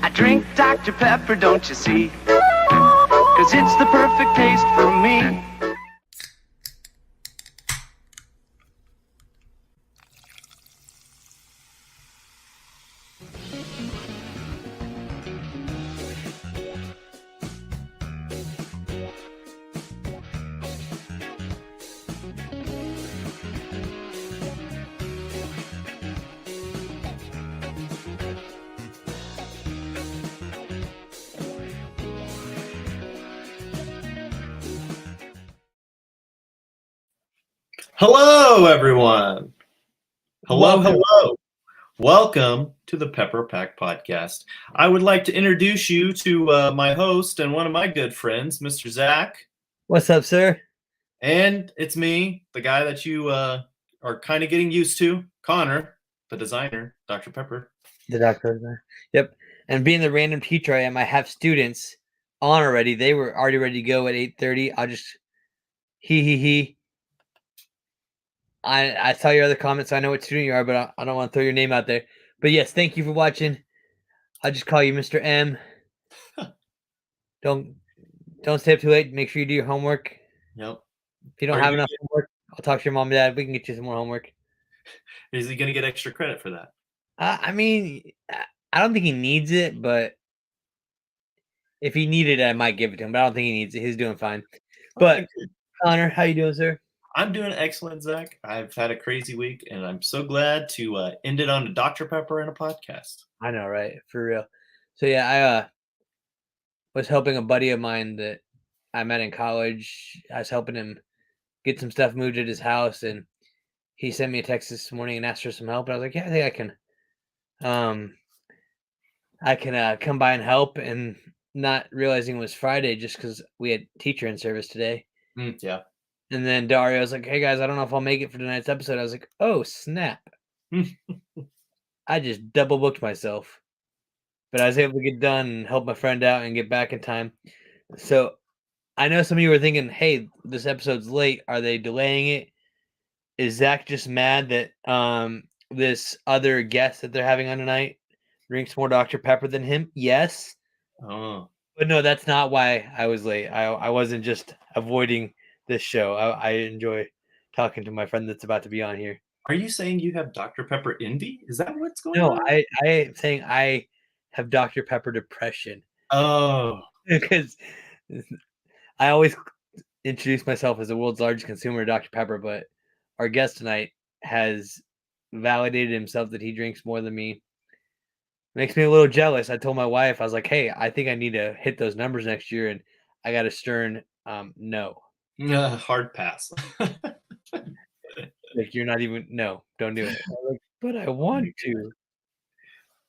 I drink Dr. Pepper, don't you see? 'Cause it's the perfect taste for me. Hello, everyone. Hello. Welcome to the Pepper Pack Podcast. I would like to introduce you to my host and one of my good friends, Mr. Zach. What's up, sir? And it's me, the guy that you are kind of getting used to, Konnor, the designer, Dr. Pepper. The doctor. Yep. And being the random teacher I am, I have students on already. They were already ready to go at 8:30. I'll just he. I saw your other comments. So I know what student you are, but I don't want to throw your name out there. But yes, thank you for watching. I'll just call you Mr. M. Don't stay up too late. Make sure you do your homework. Yep. If you don't have enough homework, I'll talk to your mom and dad. We can get you some more homework. Is he going to get extra credit for that? I mean, I don't think he needs it, but if he needed it, I might give it to him. But I don't think he needs it. He's doing fine. But Konnor, how you doing, sir? I'm doing excellent, Zach. I've had a crazy week, and I'm so glad to end it on a Dr. Pepper and a podcast. I know, right? For real. So yeah, I was helping a buddy of mine that I met in college. I was helping him get some stuff moved at his house, and he sent me a text this morning and asked for some help. And I was like, yeah, I think I can come by and help, and not realizing it was Friday just because we had teacher in service today. Yeah. And then Dario was like, hey guys, I don't know if I'll make it for tonight's episode. I was like, oh snap. I just double booked myself. But I was able to get done and help my friend out and get back in time. So I know some of you were thinking, hey, this episode's late. Are they delaying it? Is Zach just mad that this other guest that they're having on tonight drinks more Dr. Pepper than him? Yes. Oh. But no, that's not why I was late. I wasn't just avoiding this show. I enjoy talking to my friend that's about to be on here. Are you saying you have Dr. Pepper envy? Is that what's going on? No, I am saying I have Dr. Pepper depression. Oh. Because I always introduce myself as the world's largest consumer of Dr. Pepper, but our guest tonight has validated himself that he drinks more than me. Makes me a little jealous. I told my wife, I was like, hey, I think I need to hit those numbers next year, and I got a stern no. Hard pass. Like, you're not even, no, don't do it. Like, but I want to.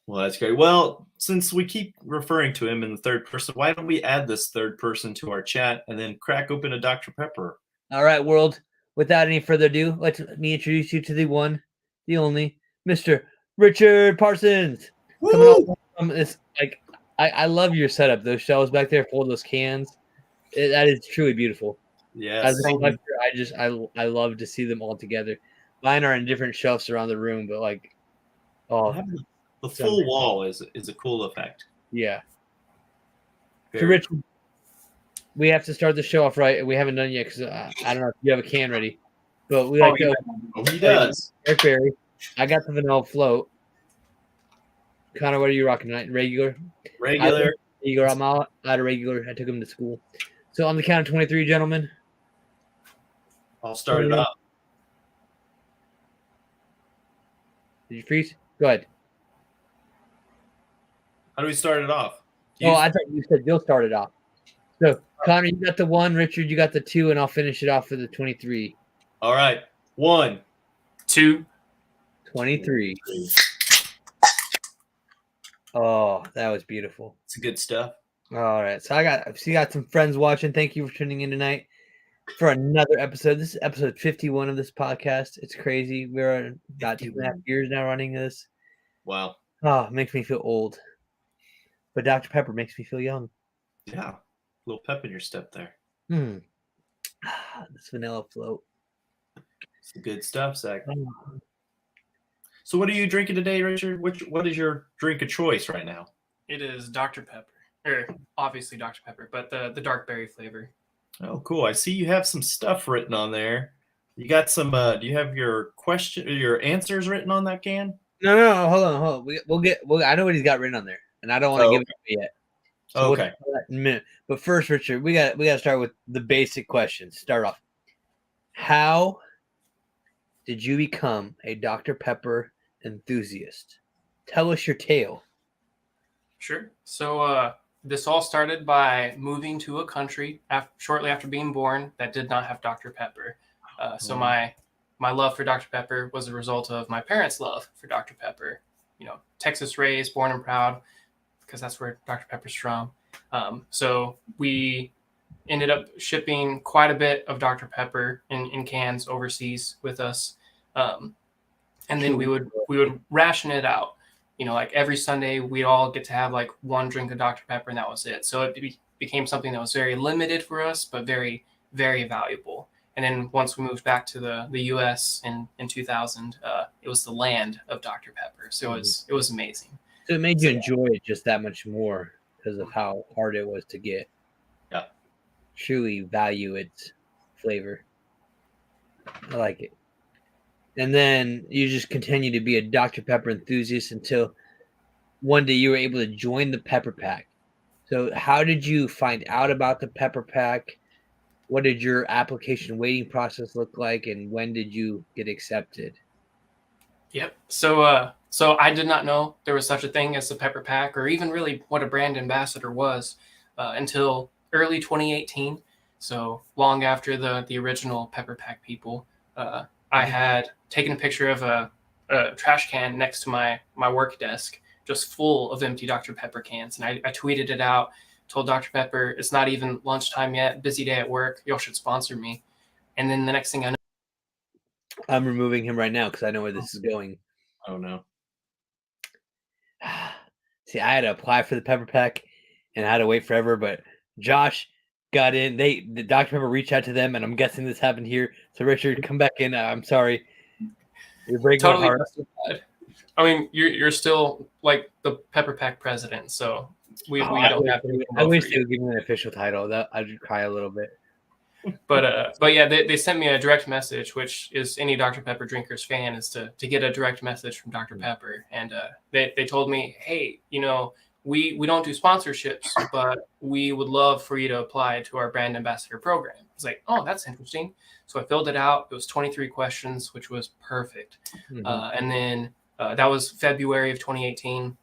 Well, that's great. Well, since we keep referring to him in the third person, why don't we add this third person to our chat and then crack open a Dr. Pepper? All right, world. Without any further ado, let me introduce you to the one, the only, Mr. Richard Parsons. Coming up from this, like, I love your setup. Those shelves back there full of those cans. That is truly beautiful. Yes. As a collector, I love to see them all together. Mine are in different shelves around the room, but like, oh, the full wall is a cool effect. Yeah. Very So, Rich, we have to start the show off right. We haven't done it yet because I don't know if you have a can ready, but we like to. Oh, he does. Eric Berry. I got the vanilla float. Konnor, what are you rocking tonight? Regular. I'm out of regular. I took him to school. So on the count of 23, gentlemen. I'll start it off. Did you freeze? Go ahead. How do we start it off? I thought you said you'll start it off. So, Konnor, you got the 1. Richard, you got the 2, and I'll finish it off for the 23. All right. 1, 2, 23. Oh, that was beautiful. It's good stuff. All right. So I got some friends watching. Thank you for tuning in tonight for another episode. This is episode 51 of this podcast. It's crazy. We're about 2.5 years now running this. Wow. Oh, it makes me feel old. But Dr. Pepper makes me feel young. Yeah. A little pep in your step there. This vanilla float. It's good stuff, Zach. So what are you drinking today, Richard? What is your drink of choice right now? It is Dr. Pepper, or obviously Dr. Pepper, but the dark berry flavor. Oh, cool. I see you have some stuff written on there. You got some, do you have your answers written on that can? No, hold on. I know what he's got written on there, and I don't want to give it away yet. So Okay. We'll that in a minute. But first, Richard, we got to start with the basic questions. Start off. How did you become a Dr. Pepper enthusiast? Tell us your tale. Sure. So this all started by moving to a country shortly after being born that did not have Dr. Pepper. So my love for Dr. Pepper was a result of my parents' love for Dr. Pepper. You know, Texas raised, born and proud, because that's where Dr. Pepper's from. So we ended up shipping quite a bit of Dr. Pepper in cans overseas with us. And then we would ration it out. You know, like every Sunday, we'd all get to have like one drink of Dr. Pepper, and that was it. So it became something that was very limited for us, but very, very valuable. And then once we moved back to the U.S. in 2000, it was the land of Dr. Pepper. So it was amazing. So it made you enjoy it just that much more because of how hard it was to get. Yeah. Truly value its flavor. I like it. And then you just continue to be a Dr. Pepper enthusiast until one day you were able to join the Pepper Pack. So how did you find out about the Pepper Pack? What did your application waiting process look like? And when did you get accepted? Yep. So I did not know there was such a thing as the Pepper Pack, or even really what a brand ambassador was, until early 2018. So long after the original Pepper Pack people. I had taken a picture of a trash can next to my work desk, just full of empty Dr. Pepper cans. And I tweeted it out, told Dr. Pepper, it's not even lunchtime yet, busy day at work, y'all should sponsor me. And then the next thing I know, I'm removing him right now because I know where this is going. Oh, no. See, I had to apply for the Pepper Pack and I had to wait forever, but Josh got in. The Dr. Pepper reached out to them, and I'm guessing this happened here. So Richard, come back in. I'm sorry. You're breaking my heart. Justified. I mean, you're still like the Pepper Pack president, so we don't have to. I wish they would give me an official title. That I'd cry a little bit. But yeah, they sent me a direct message, which is any Dr. Pepper drinkers fan is to get a direct message from Dr. Pepper, and they told me, hey, you know, we don't do sponsorships, but we would love for you to apply to our brand ambassador program. I was like, oh, that's interesting. So I filled it out. It was 23 questions, which was perfect. Mm-hmm. And then that was February of 2018.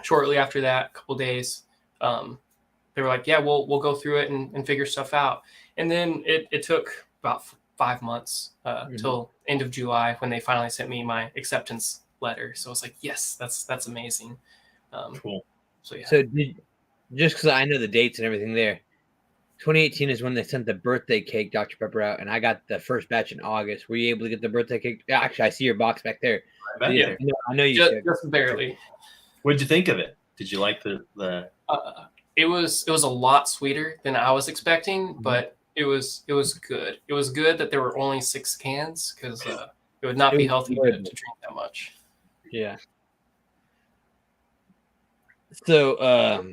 Shortly after that, a couple days, they were like, yeah, we'll go through it and figure stuff out. And then it took about 5 months till end of July when they finally sent me my acceptance letter. So I was like, yes, that's amazing. Cool. So yeah. So just because I know the dates and everything there, 2018 is when they sent the birthday cake Dr. Pepper out, and I got the first batch in August. Were you able to get the birthday cake? Actually, I see your box back there. Yeah, I know you just barely. What'd you think of it? Did you like the? It was a lot sweeter than I was expecting, but it was good. It was good that there were only 6 cans because it would not be healthy to drink that much. Yeah. So,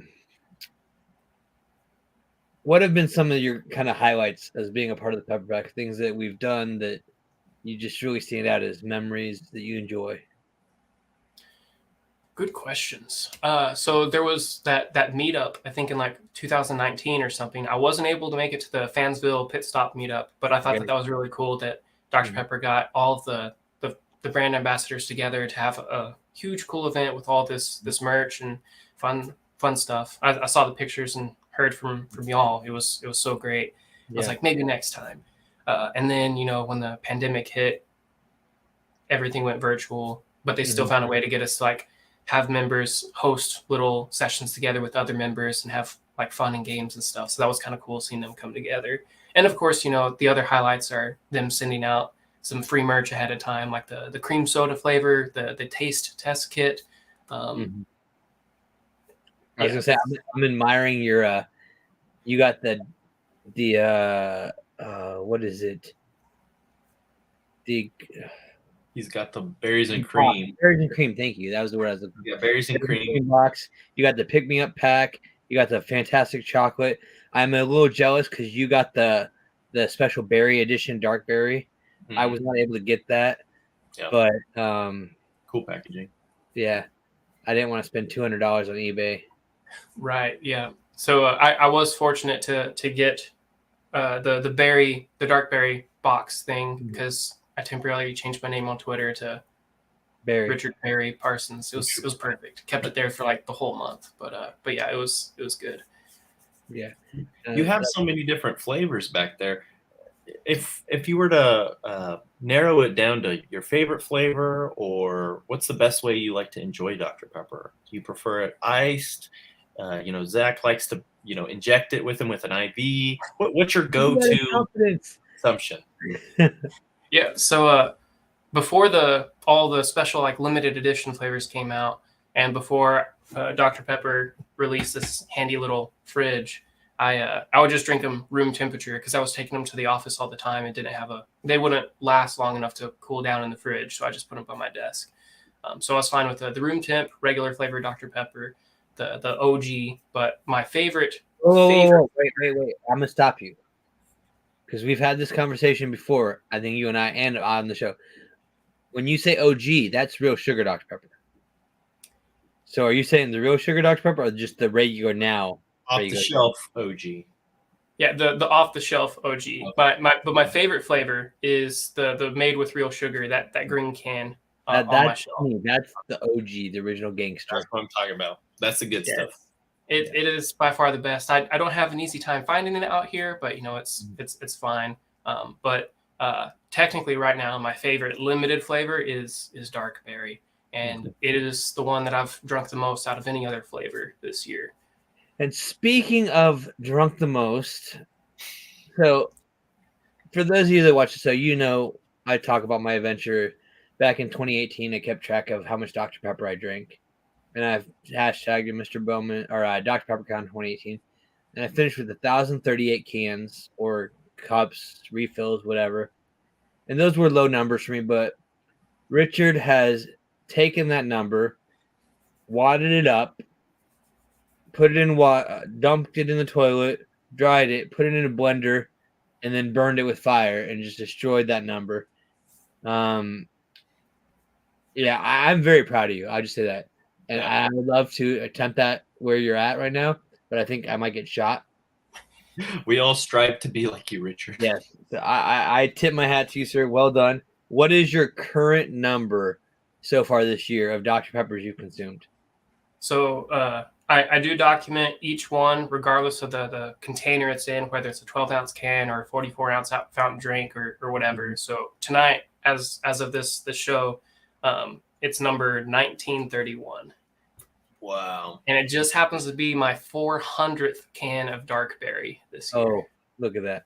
what have been some of your kind of highlights as being a part of the Pepper Pack? Things that we've done that you just really stand out as memories that you enjoy? Good questions. So there was that meetup, I think in like 2019 or something. I wasn't able to make it to the Fansville pit stop meetup, but I thought that was really cool that Dr. Pepper got all of the brand ambassadors together to have a huge, cool event with all this merch and fun stuff. I saw the pictures and heard from y'all. It was so great. I was like, maybe next time. And then, you know, when the pandemic hit, everything went virtual, but they still found a way to get us to like have members host little sessions together with other members and have like fun and games and stuff. So that was kind of cool seeing them come together. And of course, you know, the other highlights are them sending out some free merch ahead of time, like the cream soda flavor, the taste test kit. I was gonna say, I'm admiring your. You got the what is it? He's got the berries and cream. Berries and cream. Thank you. That was the word I was looking for. Yeah, berries and cream box. You got the pick me up pack. You got the fantastic chocolate. I'm a little jealous because you got the special berry edition, dark berry. Mm-hmm. I was not able to get that, but cool packaging. Yeah, I didn't want to spend $200 on eBay. Right. Yeah. So I was fortunate to get the dark berry box thing because I temporarily changed my name on Twitter to Richard Berry Parsons. It was perfect. Kept it there for like the whole month. But yeah, it was good. Yeah. You have so many different flavors back there. If you were to narrow it down to your favorite flavor, or what's the best way you like to enjoy Dr. Pepper? Do you prefer it iced? Zach likes to inject it with an IV. What's your go-to consumption? Yeah. So before all the special like limited edition flavors came out, and before Dr. Pepper released this handy little fridge, I would just drink them room temperature because I was taking them to the office all the time and they wouldn't last long enough to cool down in the fridge. So I just put them by my desk. So I was fine with the room temp, regular flavor Dr. Pepper, the OG, but my favorite. Wait. I'm going to stop you because we've had this conversation before. I think you and I and on the show. When you say OG, that's real sugar Dr. Pepper. So are you saying the real sugar Dr. Pepper or just the regular now? Off-the-shelf OG. Yeah, the off-the-shelf OG. But my favorite flavor is the made with real sugar, that green can on my shelf. That's the OG, the original gangster. That's what I'm talking about. That's the good stuff. It is by far the best. I don't have an easy time finding it out here, but it's fine. But technically right now my favorite limited flavor is dark berry, and it is the one that I've drunk the most out of any other flavor this year. And speaking of drunk the most, so for those of you that watch the show, I talk about my adventure back in 2018. I kept track of how much Dr. Pepper I drank, and I've hashtagged Mr. Bowman or Dr. PepperCon 2018, and I finished with 1,038 cans or cups, refills, whatever. And those were low numbers for me, but Richard has taken that number, wadded it up, put it in dumped it in the toilet, dried it, put it in a blender, and then burned it with fire and just destroyed that number. I'm very proud of you. I'll just say that. And I would love to attempt that where you're at right now, but I think I might get shot. We all strive to be like you, Richard. Yes. So I tip my hat to you, sir. Well done. What is your current number so far this year of Dr. Peppers you've consumed? So I do document each one regardless of the container it's in, whether it's a 12-ounce can or a 44-ounce fountain drink or whatever. Mm-hmm. So tonight, as of this show, it's number 1931. Wow. And it just happens to be my 400th can of dark berry this year. Oh, look at that.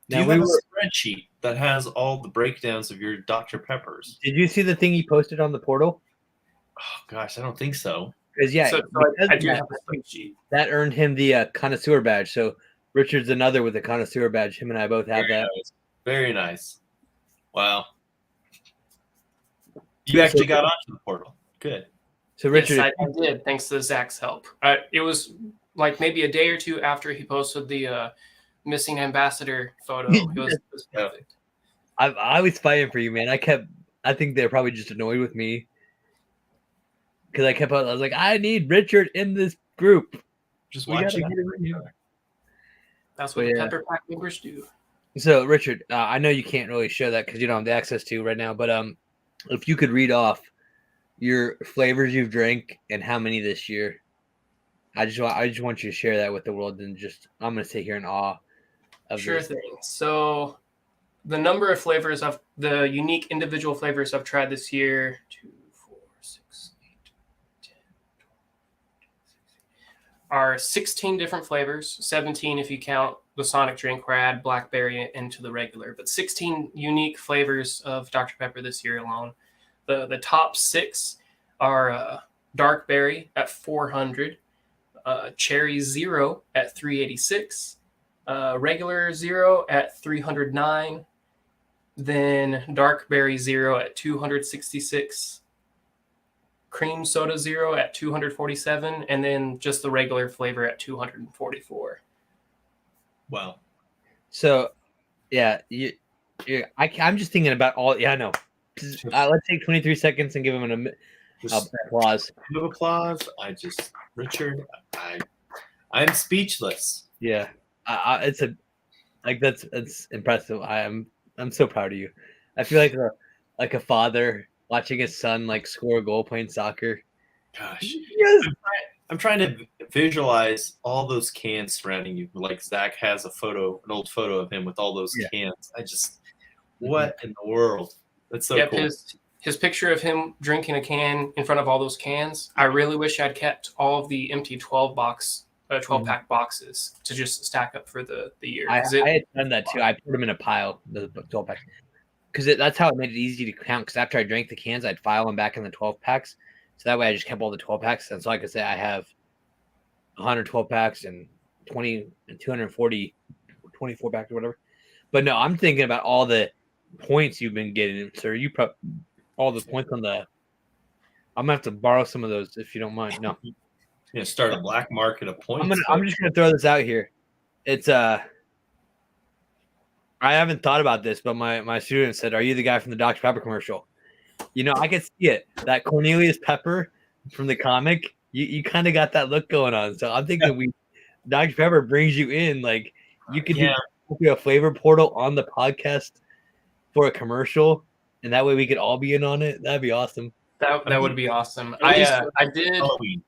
Do you have a spreadsheet that has all the breakdowns of your Dr. Peppers? Did you see the thing you posted on the portal? Oh, gosh, I don't think so. Because I do have a spreadsheet. That earned him the connoisseur badge. So Richard's another with the connoisseur badge. Him and I both have that. Nice. Very nice. Wow. You actually got onto the portal. Good. So Richard, yes, I did, thanks to Zach's help. It was like maybe a day or two after he posted the missing ambassador photo. It was perfect. I was fighting for you, man. I think they're probably just annoyed with me because I was like, I need Richard in this group. Just watch it. That's what the Pepper Pack members do. So Richard, I know you can't really show that because you don't have the access to right now, but if you could read off your flavors you've drank and how many this year, I just want you to share that with the world, and I'm going to sit here in awe of sure thing. So the number of flavors the unique individual flavors I've tried this year, 2, 4, 6, 8, 10, 12, are 16 different flavors, 17 if you count the Sonic drink where I add blackberry into the regular, but 16 unique flavors of Dr. Pepper this year alone. The top 6 are dark berry at 400, cherry zero at 386, regular zero at 309, then Dark Berry Zero at 266, Cream Soda Zero at 247, and then just the regular flavor at 244. Wow. So, yeah, I'm just thinking about all. Yeah, I know. Let's take 23 seconds and give him an applause. Round of applause. Richard, I'm speechless. Yeah, that's impressive. I'm so proud of you. I feel like a father watching his son like score a goal playing soccer. Gosh, Yes. I'm trying to visualize all those cans surrounding you. Like Zach has an old photo of him with all those cans. What in the world? That's so cool. His picture of him drinking a can in front of all those cans. I really wish I'd kept all of the empty 12-pack boxes to just stack up for the year. I had done that too. I put them in a pile, the 12 packs, because that's how it made it easy to count. Because after I drank the cans, I'd file them back in the 12 packs. So that way I just kept all the 12 packs. And so I could say I have 112 packs and 20 and 240, 24 packs or whatever. But no, I'm thinking about all the points you've been getting, sir. All the points on the. I'm gonna have to borrow some of those if you don't mind. No, start a black market of points. I'm just gonna throw this out here. It's I haven't thought about this, but my student said, "Are you the guy from the Dr. Pepper commercial?" I could see it. That Cornelius Pepper from the comic. You kind of got that look going on. So I'm thinking Dr. Pepper brings you in. Like you could do a flavor portal on the podcast for a commercial, and that way we could all be in on it. That'd be awesome. That would be awesome. I did. Halloween.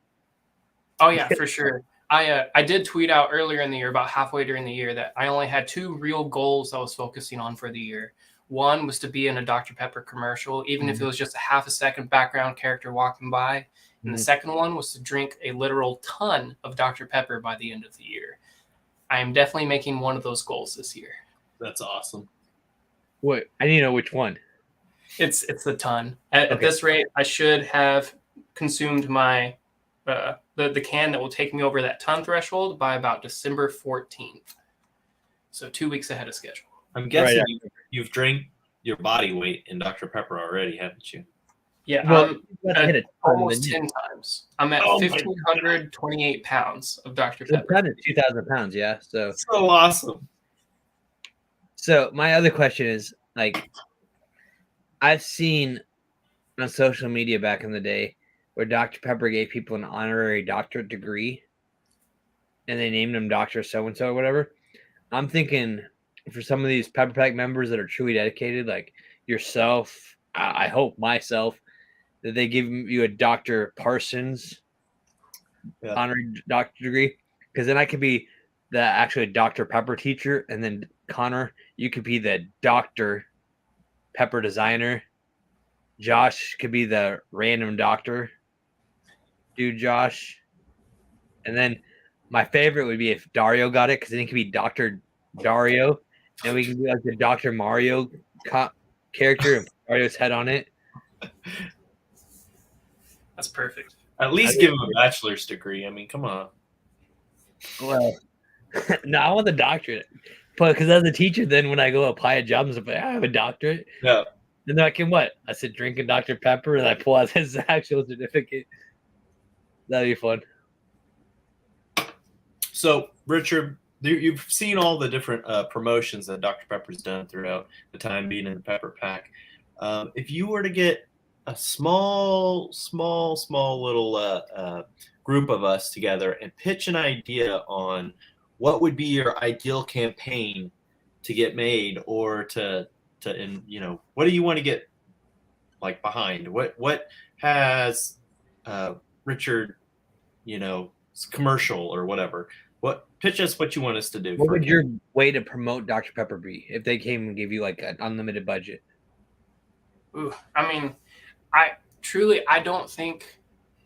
Oh yeah, for sure. I did tweet out earlier in the year, about halfway during the year, that I only had 2 real goals I was focusing on for the year. One was to be in a Dr. Pepper commercial, even if it was just a half a second background character walking by. And the second one was to drink a literal ton of Dr. Pepper by the end of the year. I am definitely making one of those goals this year. That's awesome. What? I need to know which one. It's a ton. At this rate, I should have consumed my the can that will take me over that ton threshold by about December 14th. So 2 weeks ahead of schedule. I'm guessing you've drank your body weight in Dr. Pepper already, haven't you? Yeah, well, almost 10 times. I'm at 1,528 pounds of Dr. Pepper. That is 2,000 pounds, yeah. So awesome. So my other question is, like, I've seen on social media back in the day where Dr. Pepper gave people an honorary doctorate degree and they named them Dr. So-and-so or whatever. I'm thinking for some of these Pepper Pack members that are truly dedicated, like yourself, I hope myself, that they give you a Dr. Parsons honorary doctorate degree, because then I could be the actually Dr. Pepper teacher, and then Konnor, you could be the Dr. Pepper designer. Josh could be the random doctor. Dude, Josh. And then my favorite would be if Dario got it, because then he could be Dr. Dario, and we can do like the Dr. Mario character and Dario's head on it. That's perfect. At least give him a bachelor's degree. I mean, come on. Well, no, I want the doctorate. But because as a teacher, then when I go apply a job, I'm like, I have a doctorate. Yeah. And then I can what? I said drinking Dr. Pepper, and I pull out his actual certificate. That'd be fun. So, Richard, you've seen all the different promotions that Dr. Pepper's done throughout the time being in the Pepper Pack. If you were to get a small little group of us together and pitch an idea on what would be your ideal campaign to get made, or what do you want to get like behind? What has Richard, commercial or whatever? Pitch us what you want us to do. What would your way to promote Dr. Pepper be if they came and gave you like an unlimited budget? Ooh, I mean, I don't think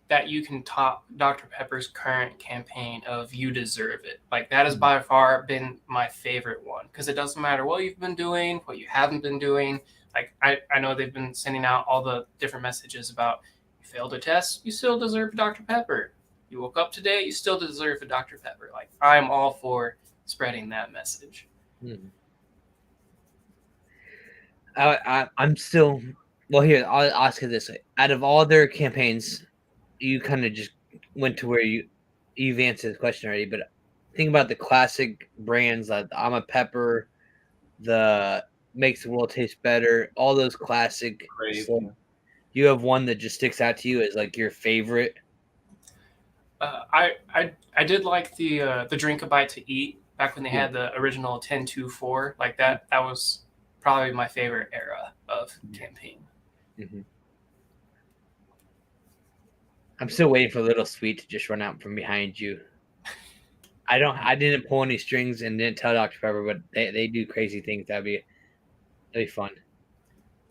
that you can top Dr. Pepper's current campaign of "You Deserve It." Like, that has by far been my favorite one, because it doesn't matter what you've been doing, what you haven't been doing. Like, I know they've been sending out all the different messages about, you failed a test, you still deserve Dr. Pepper. You woke up today, you still deserve a Dr. Pepper. Like, I'm all for spreading that message. I'm still. Well, here I'll ask it this way: out of all their campaigns, you kind of just went to where you've answered the question already. But think about the classic brands like the I'm a Pepper, the Makes the World Taste Better, all those classic. Crave. So you have one that just sticks out to you as like your favorite. I did like the Drink a Bite to Eat back when they had the original 10-2-4 like that. That was probably my favorite era of campaign. Mm-hmm. I'm still waiting for Little Sweet to just run out from behind you. I didn't pull any strings and didn't tell Dr. Pepper, but they do crazy things. That'd be fun.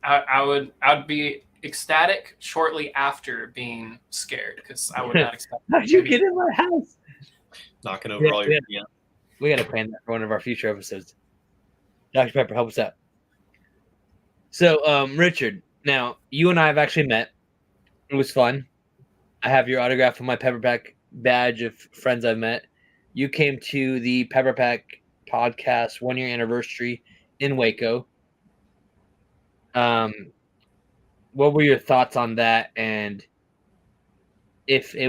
I would be ecstatic shortly after being scared because I would not expect. How'd you get in my house? Knocking over all your. Yeah. We got to plan that for one of our future episodes. Dr. Pepper, help us out. So, Richard, now you and I have actually met. It was fun. I have your autograph on my Pepper Pack badge of friends I've met. You came to the Pepper Pack podcast 1 year anniversary in Waco. What were your thoughts on that? And if we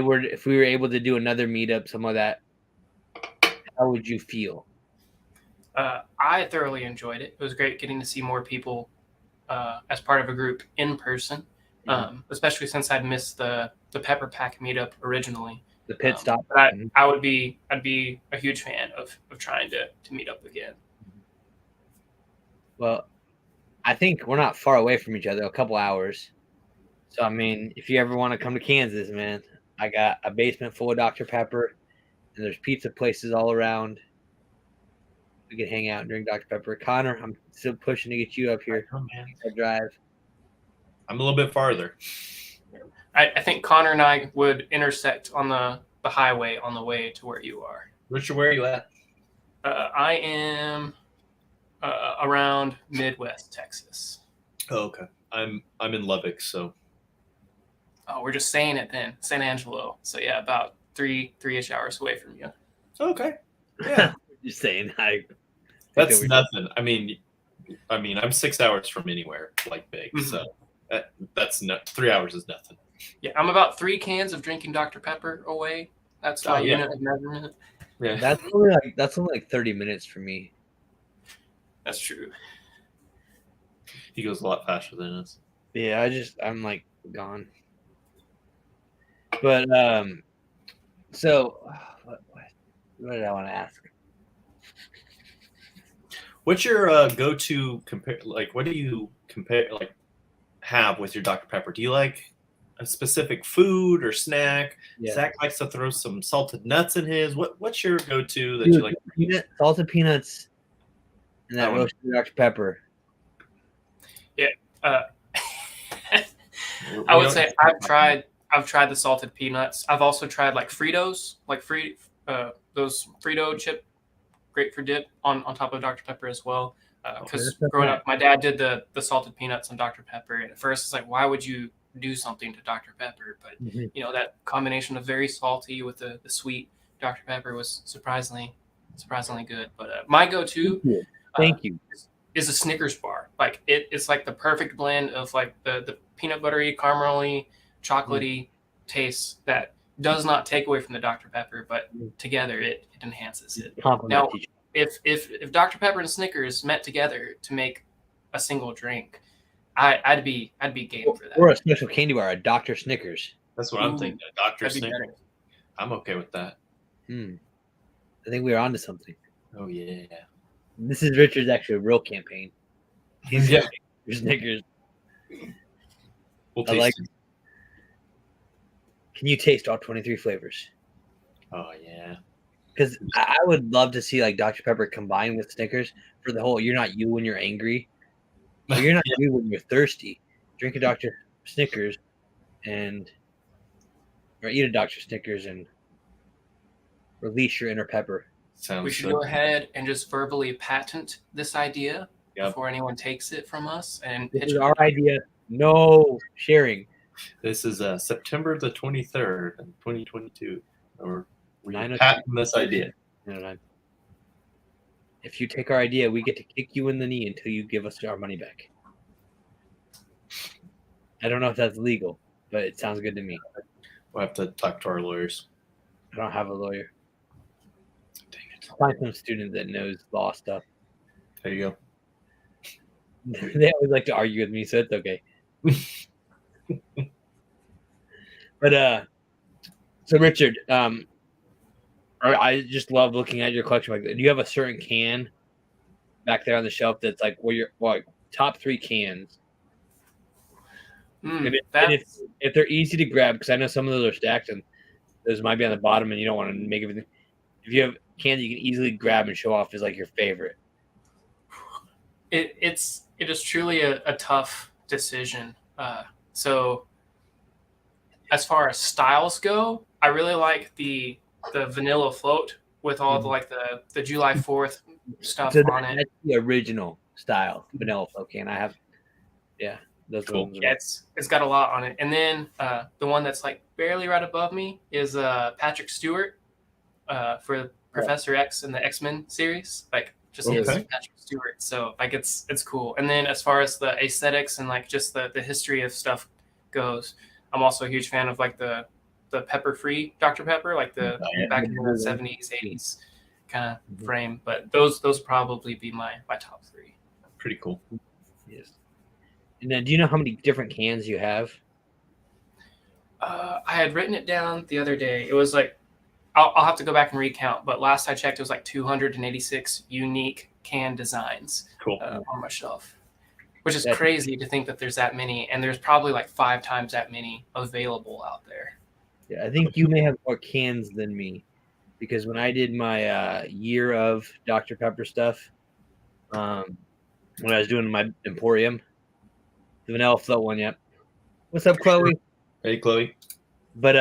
were able to do another meetup, some of that, how would you feel? I thoroughly enjoyed it. It was great getting to see more people as part of a group in person, especially since I'd missed the Pepper Pack meetup originally. The pit stop. But I'd be a huge fan of trying to meet up again. Well, I think we're not far away from each other, a couple hours. So, I mean, if you ever want to come to Kansas, man, I got a basement full of Dr. Pepper, and there's pizza places all around. We can hang out and drink Dr. Pepper. Konnor, I'm still pushing to get you up here. Oh, man. Drive. I'm a little bit farther. I think Konnor and I would intersect on the highway on the way to where you are. Richard, where are you at? I am around Midwest Texas. Oh, okay. I'm in Lubbock, so. Oh, we're just saying it then. San Angelo. So yeah, about three-ish hours away from you. Okay. Yeah. Just saying. That's nothing. I mean, I'm 6 hours from anywhere like big, so that's 3 hours is nothing. Yeah, I'm about 3 cans of drinking Dr. Pepper away. That's my unit of measurement. Yeah, that's only like 30 minutes for me. That's true. He goes a lot faster than us. Yeah, I'm like gone. But so what did I want to ask? What's your go-to compare? Like, what do you have with your Dr. Pepper? Do you like a specific food or snack? Yeah. Zach likes to throw some salted nuts in his. What's your go-to that you like? Salted peanuts and that roasted Dr. Pepper. Yeah. I would say I've tried the salted peanuts. I've also tried like Fritos, those Frito chip, great for dip on top of Dr. Pepper as well. Because growing up, my dad did the salted peanuts on Dr. Pepper, and at first it's like, why would you do something to Dr. Pepper? But that combination of very salty with the sweet Dr. Pepper was surprisingly good. But my go-to, thank you, is a Snickers bar. Like it's like the perfect blend of like the peanut buttery, caramelly, chocolatey taste that does not take away from the Dr. Pepper, but together it enhances it. Now, if Dr. Pepper and Snickers met together to make a single drink, I'd be game for that. Or a special candy bar, a Dr. Snickers. That's what I'm thinking. Dr. Snickers. I'm okay with that. I think we're onto something. Oh yeah. This is Richard's actually real campaign. He's got Snickers. We'll taste it. Can you taste all 23 flavors? Oh yeah. Because I would love to see like Dr. Pepper combined with Snickers for the whole. You're not you when you're angry. Or you're not you when you're thirsty. Drink a Dr. Snickers, or eat a Dr. Snickers and release your inner pepper. We should go ahead and just verbally patent this idea before anyone takes it from us. And this is our idea. No sharing. This is September the 23rd, 2022. Or we patent this idea. If you take our idea, we get to kick you in the knee until you give us our money back. I don't know if that's legal, but it sounds good to me. We'll have to talk to our lawyers. I don't have a lawyer. Dang it. Find some student that knows law stuff. There you They always like to argue with me, so it's okay. But so Richard, I just love looking at your collection. Like, do you have a certain can back there on the shelf that's like where your top 3 cans? And if they're easy to grab, because I know some of those are stacked and those might be on the bottom, and you don't want to make everything. If you have cans you can easily grab and show off, is like your favorite. It is truly a tough decision. So as far as styles go, I really like the vanilla float with all the July 4th stuff on it. That's the original style vanilla float can. I have, those Cool. ones. Yeah, it's got a lot on it. And then the one that's like barely right above me is Patrick Stewart for Professor X in the X-Men series. Like just his Patrick Stewart. So like it's cool. And then as far as the aesthetics and like just the history of stuff goes, I'm also a huge fan of like the pepper free Dr. Pepper, like the back in the 70s, 80s kind of frame. But those probably be my top 3. Pretty cool. Yes. And then, do you know how many different cans you have? I had written it down the other day. It was like, I'll have to go back and recount, but last I checked, it was like 286 unique can designs on my shelf, which is crazy to think that there's that many, and there's probably like 5 times that many available out there. Yeah, I think you may have more cans than me, because when I did my year of Dr. Pepper stuff, when I was doing my Emporium, the vanilla float one, yep. What's up, Chloe? Hey, Chloe. But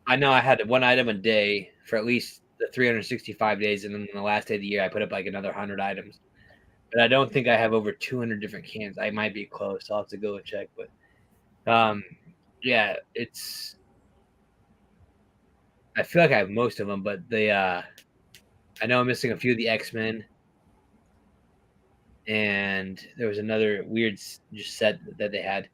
I know I had one item a day for at least the 365 days, and then the last day of the year, I put up like another 100 items. But I don't think I have over 200 different cans. I might be close. I'll have to go and check. But yeah, it's. I feel like I have most of them, but I know I'm missing a few of the X-Men. And there was another weird just set that they had.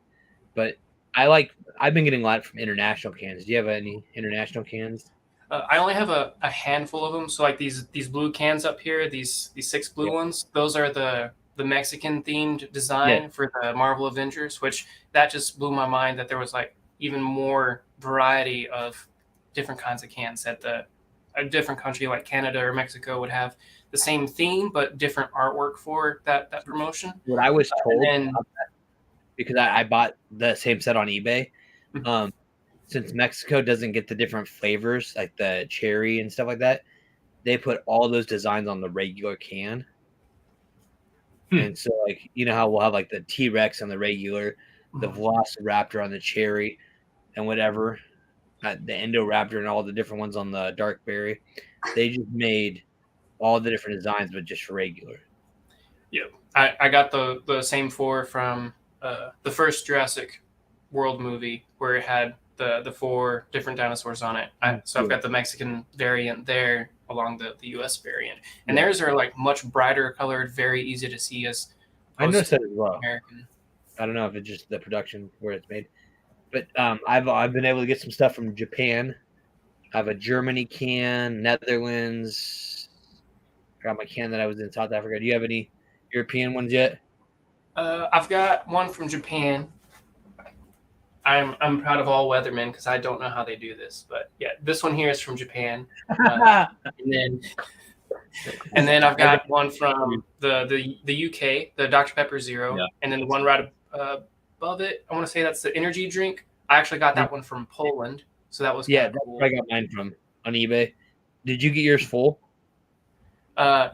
But I've been getting a lot from international cans. Do you have any international cans? I only have a handful of them. So like these blue cans up here, these 6 blue ones, those are the Mexican themed design for the Marvel Avengers, which that just blew my mind that there was like even more variety of different kinds of cans that a different country like Canada or Mexico would have the same theme but different artwork for that promotion. What I was told, because I bought the same set on eBay, since Mexico doesn't get the different flavors like the cherry and stuff like that, they put all those designs on the regular can. And so, like, you know how we'll have like the T-Rex on the regular, the Velociraptor on the cherry, and whatever, the Endoraptor and all the different ones on the dark berry. They just made all the different designs, but just for regular. Yeah, I got the same 4 from the first Jurassic World movie, where it had the 4 different dinosaurs on it. So I've got the Mexican variant there along the US variant, and theirs are like much brighter colored, very easy to see as I noticed that as well. American. I don't know if it's just the production where it's made, but I've been able to get some stuff from Japan. I have a Germany can, Netherlands. I got my can that I was in South Africa. Do you have any European ones yet? I've got one from Japan. I'm proud of all weathermen because I don't know how they do this, but yeah, this one here is from Japan, and then I've got one from the UK, the Dr. Pepper Zero, and then the one right above it, I want to say that's the energy drink. I actually got that one from Poland, so that was that's cool. where I got mine from on eBay. Did you get yours full?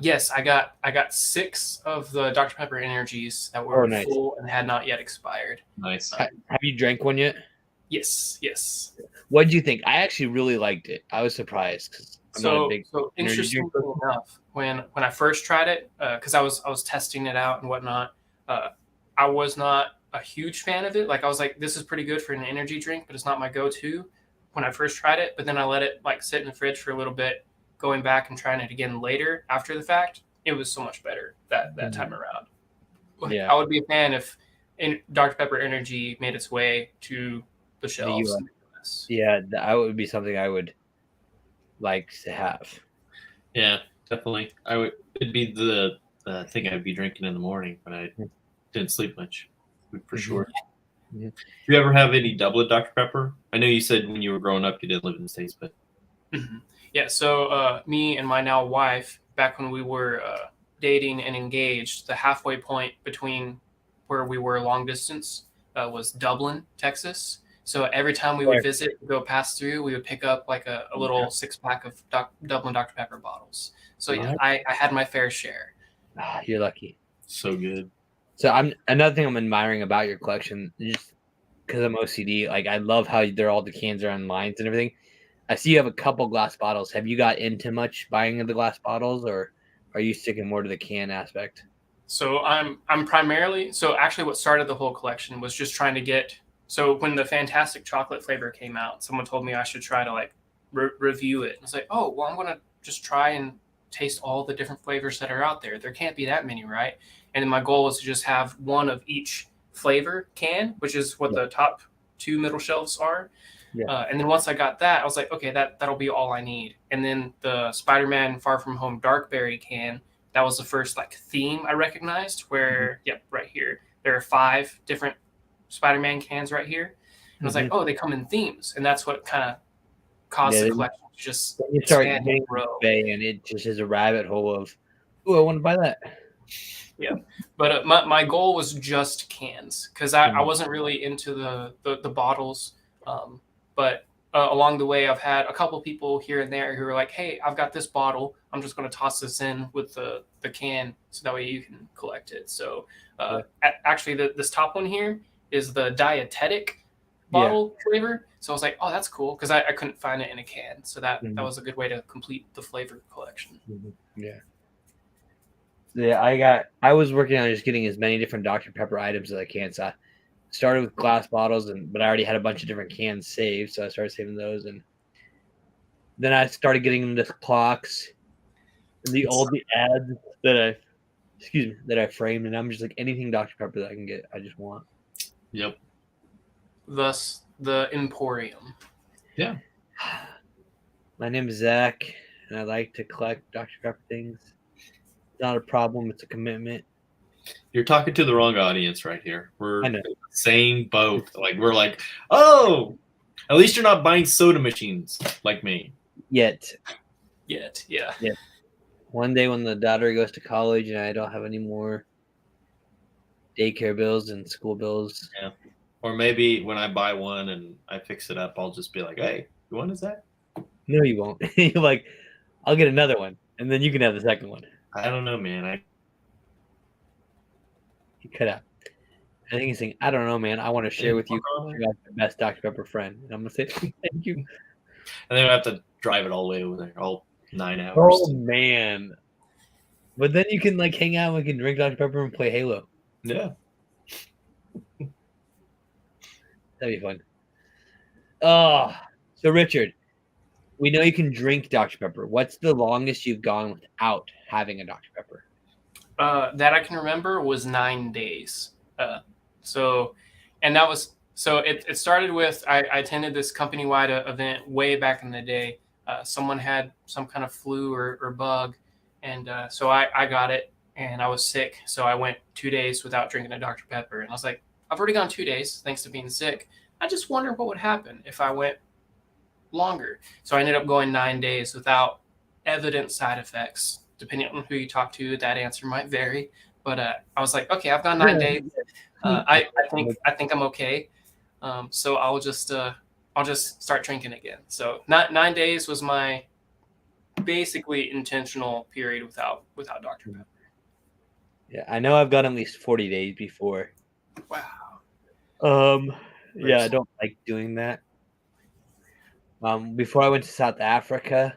Yes, I got 6 of the Dr. Pepper energies that were full and had not yet expired. Nice. Have you drank one yet? Yes. What did you think? I actually really liked it. I was surprised because I'm not a big interestingly enough, when I first tried it, because I was testing it out and whatnot, I was not a huge fan of it. Like I was like, this is pretty good for an energy drink, but it's not my go-to when I first tried it. But then I let it like sit in the fridge for a little bit. Going back and trying it again later after the fact, it was so much better that time around. Yeah, I would be a fan if Dr. Pepper Energy made its way to the shelves in the US. Yeah, that would be something I would like to have. Yeah, definitely. It'd be the thing I'd be drinking in the morning when I didn't sleep much, for sure. Mm-hmm. Do you ever have any doublet Dr. Pepper? I know you said when you were growing up you didn't live in the States, but yeah. So me and my now wife, back when we were dating and engaged, the halfway point between where we were long distance was Dublin, Texas. So every time we would visit, go pass through, we would pick up like a little 6-pack of Dublin Dr. Pepper bottles. So yeah, I had my fair share. You're lucky. so good. So another thing I'm admiring about your collection, just because I'm OCD, like I love how all the cans are on lines and everything. I see you have a couple glass bottles. Have you got into much buying of the glass bottles, or are you sticking more to the can aspect? So I'm primarily, so actually what started the whole collection was just trying to get, so when the fantastic chocolate flavor came out, someone told me I should try to like review it. I was like, oh, well, I'm going to just try and taste all the different flavors that are out there. There can't be that many, right? And then my goal was to just have one of each flavor can, which is what the top 2 middle shelves are. Yeah. And then once I got that, I was like, okay, that'll be all I need. And then the Spider-Man Far From Home Dark Berry can, that was the first like theme I recognized where, yep, right here. There are 5 different Spider-Man cans right here. And I was like, oh, they come in themes. And that's what kind of caused the collection to just you start expand getting and grow. And it just is a rabbit hole of, oh, I want to buy that. Yeah. But my goal was just cans because I wasn't really into the bottles. But along the way, I've had a couple people here and there who are like, hey, I've got this bottle. I'm just going to toss this in with the can so that way you can collect it. So actually, this top one here is the dietetic bottle flavor. So I was like, oh, that's cool because I couldn't find it in a can. So that was a good way to complete the flavor collection. Yeah. I was working on just getting as many different Dr. Pepper items as I can. So I started with glass bottles, but I already had a bunch of different cans saved, so I started saving those, and then I started getting into clocks and the ads that I framed, and I'm just like anything Dr. Pepper that I can get, I just want. Yep. Thus the Emporium. Yeah. My name is Zach, and I like to collect Dr. Pepper things. It's not a problem; it's a commitment. You're talking to the wrong audience right here. We're in the same boat. Like we're like, oh, at least you're not buying soda machines like me. Yet, yeah. One day when the daughter goes to college and I don't have any more daycare bills and school bills. Yeah. Or maybe when I buy one and I fix it up, I'll just be like, hey, what is that? No, you won't. You're like, I'll get another one, and then you can have the second one. I don't know, man. You cut out. I think he's saying, I don't know, man. I want to share with you. You're like the best Dr. Pepper friend. And I'm going to say, thank you. And then I have to drive it all the way over there, all 9 hours. Oh, man. But then you can like hang out and we can drink Dr. Pepper and play Halo. Yeah. That'd be fun. Oh, so Richard, we know you can drink Dr. Pepper. What's the longest you've gone without having a Dr. Pepper? That I can remember was 9 days. And that was, so it started with, I attended this company-wide event way back in the day. Someone had some kind of flu or bug. And so I got it and I was sick. So I went 2 days without drinking a Dr. Pepper. And I was like, I've already gone 2 days thanks to being sick. I just wonder what would happen if I went longer. So I ended up going 9 days without evident side effects. Depending on who you talk to, that answer might vary. But I was like, okay, I've gone 9 days. I think I'm okay. So I'll just start drinking again. So 9 days was my basically intentional period without Dr. Pepper. Yeah, I know I've gone at least 40 days before. Wow. Yeah, I don't like doing that. Before I went to South Africa,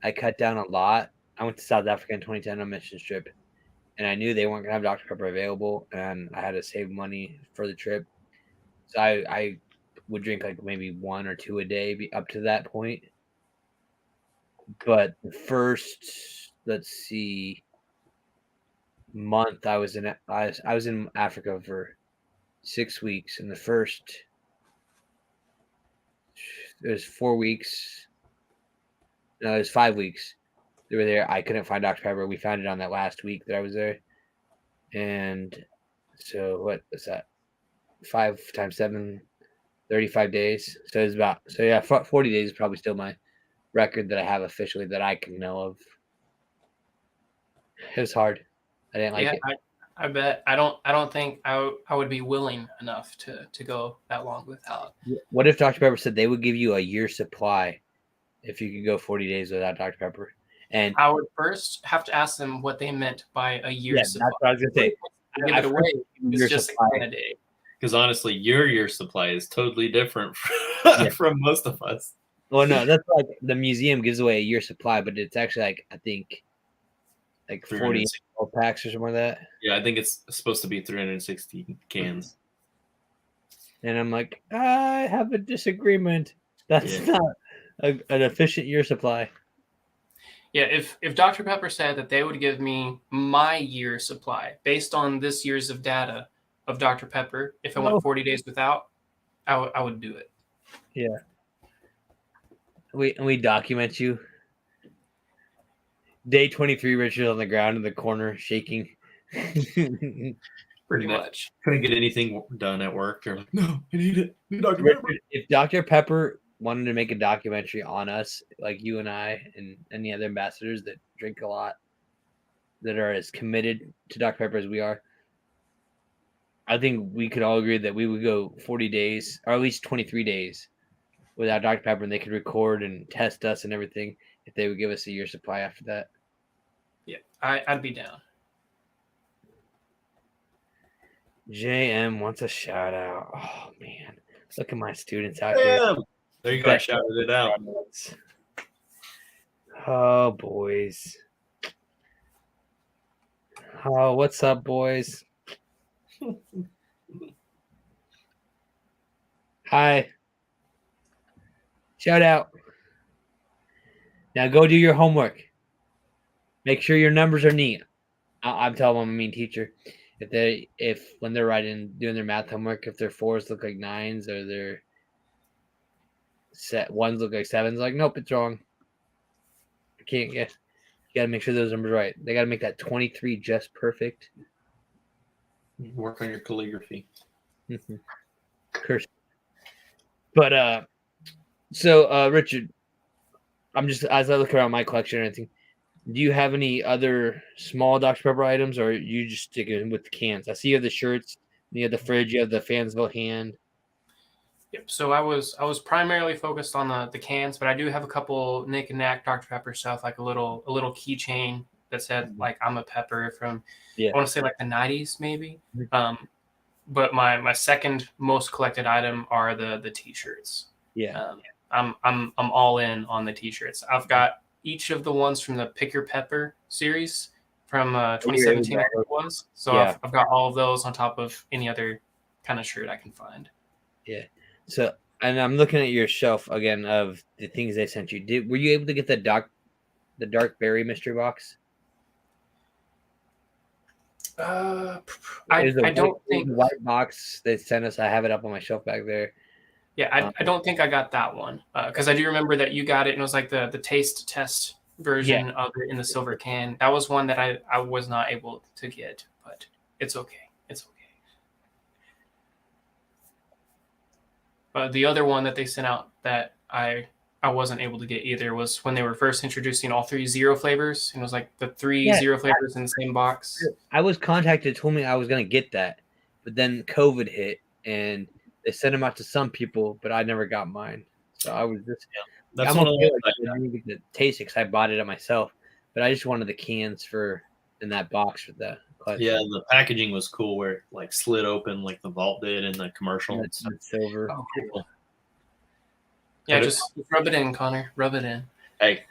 I cut down a lot. I went to South Africa in 2010 on a mission trip, and I knew they weren't gonna have Dr. Pepper available, and I had to save money for the trip. So I would drink like maybe 1 or 2 a day, up to that point. But the first, month I was in Africa for 6 weeks. And the first, it was 4 weeks. No, it was 5 weeks. They were there. I couldn't find Dr. Pepper. We found it on that last week that I was there. And so what was that? 5 times 7, 35 days. So it's about, 40 days is probably still my record that I have officially that I can know of. It was hard. I didn't like it. I bet. I don't think I would be willing enough to go that long without. What if Dr. Pepper said they would give you a year's supply if you could go 40 days without Dr. Pepper? And I would first have to ask them what they meant by a year's supply. That's what I was gonna say. Give it away. It's just a day. Because honestly, your supply is totally different from most of us. Well, no, that's like the museum gives away a year's supply, but it's actually like I think like 40 packs or something like that. Yeah, I think it's supposed to be 360 cans. And I'm like, I have a disagreement. That's not an efficient year supply. Yeah, if Dr. Pepper said that they would give me my year supply based on this year's of data of Dr. Pepper, if I went 40 days without, I would do it. Yeah. We document you. Day 23, Richard on the ground in the corner, shaking. Pretty much. Couldn't get anything done at work. They're like, no, I need it. Dr. Pepper. If Dr. Pepper wanted to make a documentary on us, like you and I and any other ambassadors that drink a lot, that are as committed to Dr. Pepper as we are, I think we could all agree that we would go 40 days, or at least 23 days, without Dr. Pepper, and they could record and test us and everything if they would give us a year supply after that. Yeah, I'd be down. JM wants a shout out. Oh, man. Look at my students out here. There you go. I shouted it out. Oh, boys. Oh, what's up, boys? Hi. Shout out. Now go do your homework. Make sure your numbers are neat. I'm telling them I'm a mean teacher. If when they're doing their math homework, if their 4s look like 9s or their 1s look like 7s, like, nope, it's wrong. You gotta make sure those numbers are right. They gotta make that 23 just perfect. Work on your calligraphy. Curse. But so Richard, I'm just, as I look around my collection and everything, do you have any other small Dr. Pepper items, or are you just sticking with the cans? I see you have the shirts, you have the fridge, you have the Fansville hand. Yep. So I was primarily focused on the cans, but I do have a couple Nick and Knack Dr. Pepper stuff, like a little keychain that said like I'm a Pepper from I want to say like the 90s maybe. But my second most collected item are the t-shirts. Yeah. I'm all in on the t-shirts. I've got each of the ones from the Pick Your Pepper series from 2017 I think it was. So yeah. I've got all of those on top of any other kind of shirt I can find. Yeah. So, and I'm looking at your shelf again of the things they sent you. Were you able to get the dark berry mystery box? I don't think the white box they sent us. I have it up on my shelf back there. Yeah, I don't think I got that one because I do remember that you got it and it was like the taste test version of it in the silver can. That was one that I was not able to get, but it's okay. It's okay. The other one that they sent out that I wasn't able to get either was when they were first introducing all 3 zero flavors. And it was like the 3 zero flavors in the same box. I was contacted, told me I was going to get that, but then COVID hit and they sent them out to some people, but I never got mine. So I was just, that's one of I didn't get to taste it because I bought it myself, but I just wanted the cans in that box with that. Yeah, the packaging was cool where it like slid open like the Vault did in the commercial. It's silver. Oh, cool. Yeah, just rub it in, Konnor. Rub it in. Hey,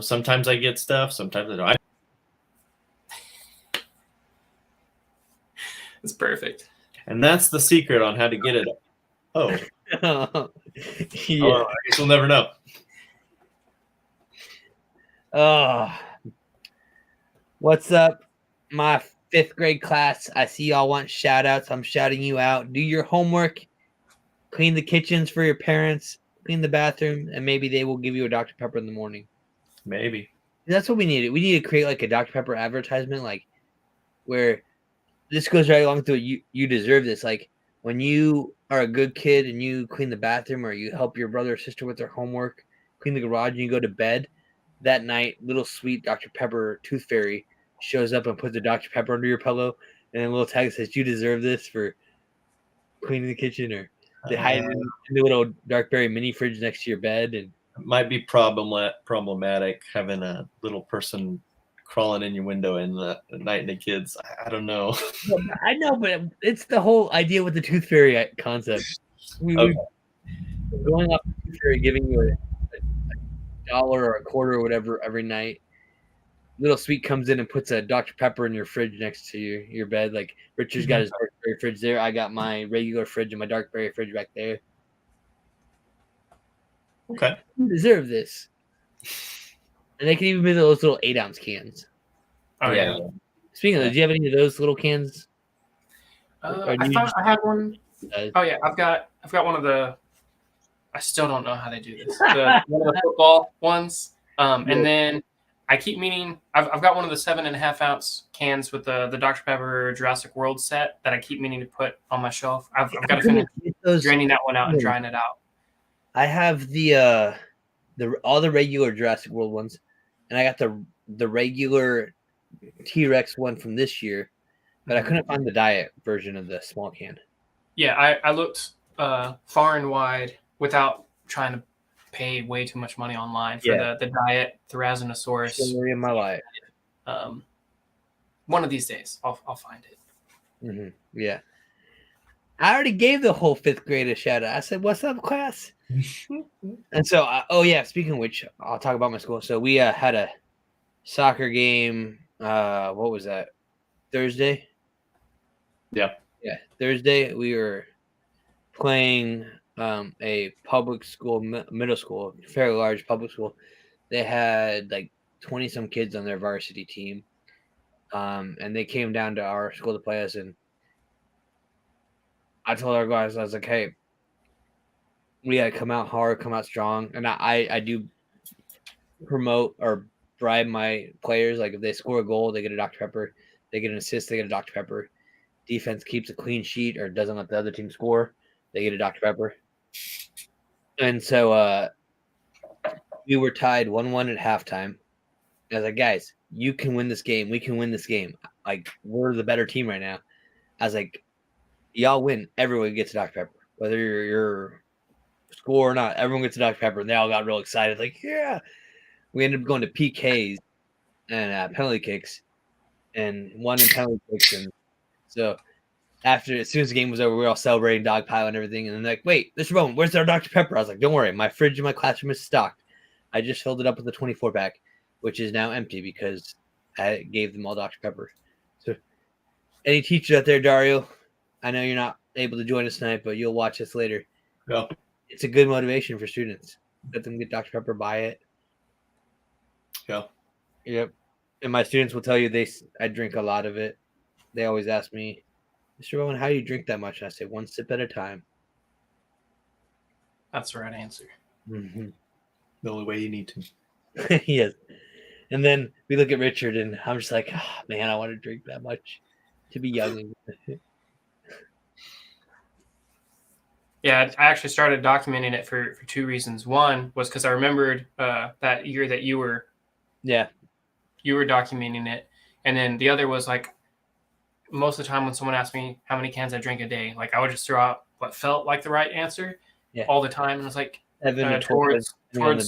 sometimes I get stuff, sometimes I don't. It's perfect. And that's the secret on how to get it. Oh. Yeah. I guess we'll never know. What's up, my fifth grade class, I see y'all want shout outs. I'm shouting you out. Do your homework, clean the kitchens for your parents, clean the bathroom, and maybe they will give you a Dr. Pepper in the morning. Maybe. That's what we need. We need to create like a Dr. Pepper advertisement, like where this goes right along to you deserve this. Like when you are a good kid and you clean the bathroom or you help your brother or sister with their homework, clean the garage, and you go to bed that night, little sweet Dr. Pepper Tooth Fairy shows up and puts the Dr. Pepper under your pillow, and then a little tag says, "You deserve this for cleaning the kitchen," or they hide it in the little dark berry mini fridge next to your bed. And it might be problematic having a little person crawling in your window in the night and the kids. I don't know. I know, but it's the whole idea with the Tooth Fairy concept. We're going off the Tooth Fairy giving you a dollar or a quarter or whatever every night. Little Sweet comes in and puts a Dr. Pepper in your fridge next to your bed. Like Richard's got his dark berry fridge there. I got my regular fridge and my dark berry fridge back there. Okay. You deserve this. And they can even be those little 8-ounce cans. Oh yeah. Speaking of, did you have any of those little cans? I thought I had one. Oh yeah, I've got one of the. I still don't know how they do this. One of the football ones, and then I keep meaning I've got one of the 7.5-ounce cans with the Dr. Pepper Jurassic World set that I keep meaning to put on my shelf. I've got to finish draining that one out and drying it out. I have all the regular Jurassic World ones, and I got the regular T-Rex one from this year, but I couldn't find the diet version of the small can. Yeah, I looked far and wide without trying to pay way too much money online for the diet Therizinosaurus. Story of my life. One of these days, I'll find it. Mm-hmm. Yeah. I already gave the whole fifth grade a shout out. I said, "What's up, class?" And so, speaking of which, I'll talk about my school. So we had a soccer game. What was that? Thursday? Yeah. Yeah. Thursday, we were playing a public school, middle school, fairly large public school. They had like 20-some kids on their varsity team. And they came down to our school to play us. And I told our guys, I was like, "Hey, we got to come out hard, come out strong." And I do promote or bribe my players. Like if they score a goal, they get a Dr. Pepper. They get an assist, they get a Dr. Pepper. Defense keeps a clean sheet or doesn't let the other team score, they get a Dr. Pepper. And so we were tied 1-1 at halftime. I was like, "Guys, you can win this game. We can win this game. Like we're the better team right now." I was like, "Y'all win. Everyone gets a Dr. Pepper. Whether you're score or not, everyone gets a Dr. Pepper." And they all got real excited. Like, yeah. We ended up going to PKs and penalty kicks and won in penalty kicks. And so as soon as the game was over, we were all celebrating, dogpile and everything. And they're like, "Wait, Mr. Bowman, where's our Dr. Pepper?" I was like, "Don't worry. My fridge in my classroom is stocked. I just filled it up with a 24-pack, which is now empty because I gave them all Dr. Pepper." So any teachers out there, Dario, I know you're not able to join us tonight, but you'll watch us later. Yeah. It's a good motivation for students. Let them get Dr. Pepper, buy it. Yeah. Yep. And my students will tell you I drink a lot of it. They always ask me, "Mr. Bowman, how do you drink that much?" And I say, "1 sip at a time." That's the right answer. Mm-hmm. The only way you need to. Yes. And then we look at Richard, and I'm just like, "Oh, man, I want to drink that much to be young." Yeah, I actually started documenting it for 2 reasons. One was because I remembered that year that you were documenting it, and then the other was like most of the time when someone asked me how many cans I drink a day, like I would just throw out what felt like the right answer all the time. And it was like towards